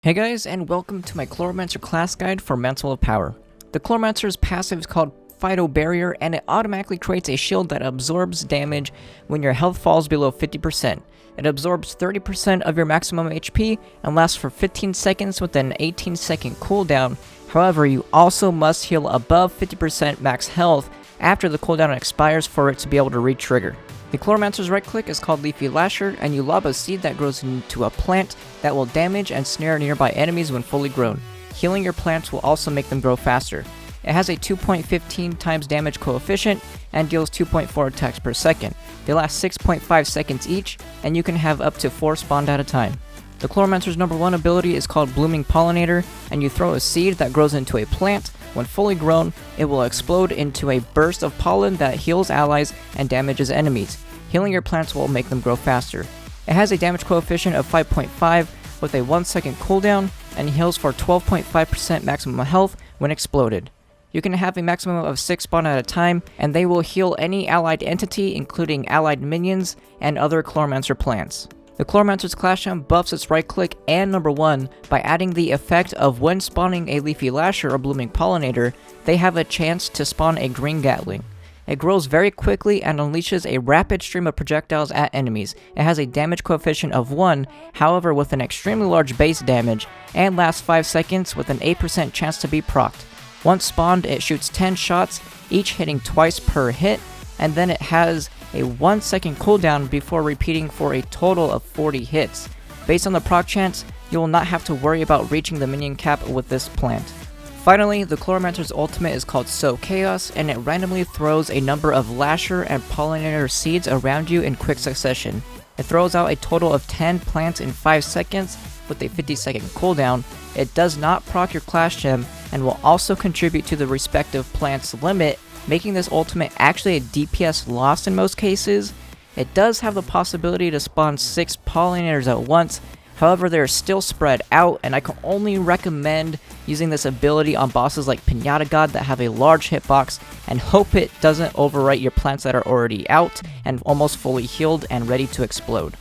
Hey guys, and welcome to my Chloromancer class guide for Mantle of Power. The Chloromancer's passive is called Phyto Barrier, and it automatically creates a shield that absorbs damage when your health falls below 50%. It absorbs 30% of your maximum HP and lasts for 15 seconds with an 18-second cooldown. However, you also must heal above 50% max health after the cooldown expires for it to be able to re-trigger. The Chloromancer's right click is called Leafy Lasher, and you lob a seed that grows into a plant that will damage and snare nearby enemies when fully grown. Healing your plants will also make them grow faster. It has a 2.15 times damage coefficient and deals 2.4 attacks per second. They last 6.5 seconds each, and you can have up to 4 spawned at a time. The Chloromancer's number 1 ability is called Blooming Pollinator, and you throw a seed that grows into a plant. When fully grown, it will explode into a burst of pollen that heals allies and damages enemies. Healing your plants will make them grow faster. It has a damage coefficient of 5.5 with a 1 second cooldown and heals for 12.5% maximum health when exploded. You can have a maximum of 6 spawn at a time, and they will heal any allied entity, including allied minions and other Chloromancer plants. The Chloromancer's class gem buffs its right click and number 1 by adding the effect of when spawning a Leafy Lasher or Blooming Pollinator, they have a chance to spawn a green Gatling. It grows very quickly and unleashes a rapid stream of projectiles at enemies. It has a damage coefficient of 1, however with an extremely large base damage, and lasts 5 seconds with an 8% chance to be procced. Once spawned, it shoots 10 shots, each hitting twice per hit, and then it has a 1 second cooldown before repeating for a total of 40 hits. Based on the proc chance, you will not have to worry about reaching the minion cap with this plant. Finally, the Chloromancer's ultimate is called Sow Chaos, and it randomly throws a number of Lasher and Pollinator seeds around you in quick succession. It throws out a total of 10 plants in 5 seconds with a 50-second cooldown. It does not proc your class gem and will also contribute to the respective plant's limit, making this ultimate actually a DPS loss in most cases. It does have the possibility to spawn 6 pollinators at once, however they are still spread out, and I can only recommend using this ability on bosses like Pinata God that have a large hitbox, and hope it doesn't overwrite your plants that are already out and almost fully healed and ready to explode.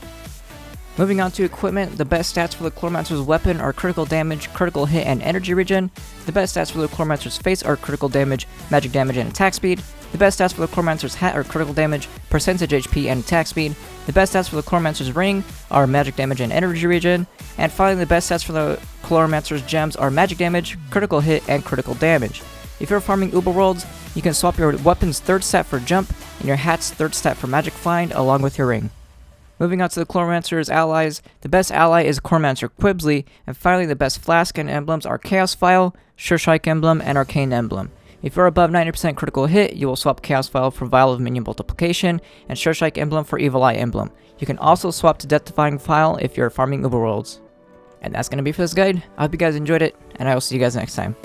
Moving on to equipment, the best stats for the Chloromancer's weapon are critical damage, critical hit, and energy regen. The best stats for the Chloromancer's face are critical damage, magic damage, and attack speed. The best stats for the Chloromancer's hat are critical damage, percentage HP, and attack speed. The best stats for the Chloromancer's ring are magic damage and energy regen. And finally, the best stats for the Chloromancer's gems are magic damage, critical hit, and critical damage. If you're farming Uber Worlds, you can swap your weapon's 3rd stat for jump and your hat's 3rd stat for magic find along with your ring. Moving on to the Chloromancer's allies, the best ally is Chloromancer Quibsley, and finally the best flask and emblems are Chaos Vial, Sureshike Emblem, and Arcane Emblem. If you're above 90% critical hit, you will swap Chaos Vial for Vial of Minion Multiplication, and Sureshike Emblem for Evil Eye Emblem. You can also swap to Death Defying Vial if you're farming Uber Worlds. And that's going to be for this guide. I hope you guys enjoyed it, and I will see you guys next time.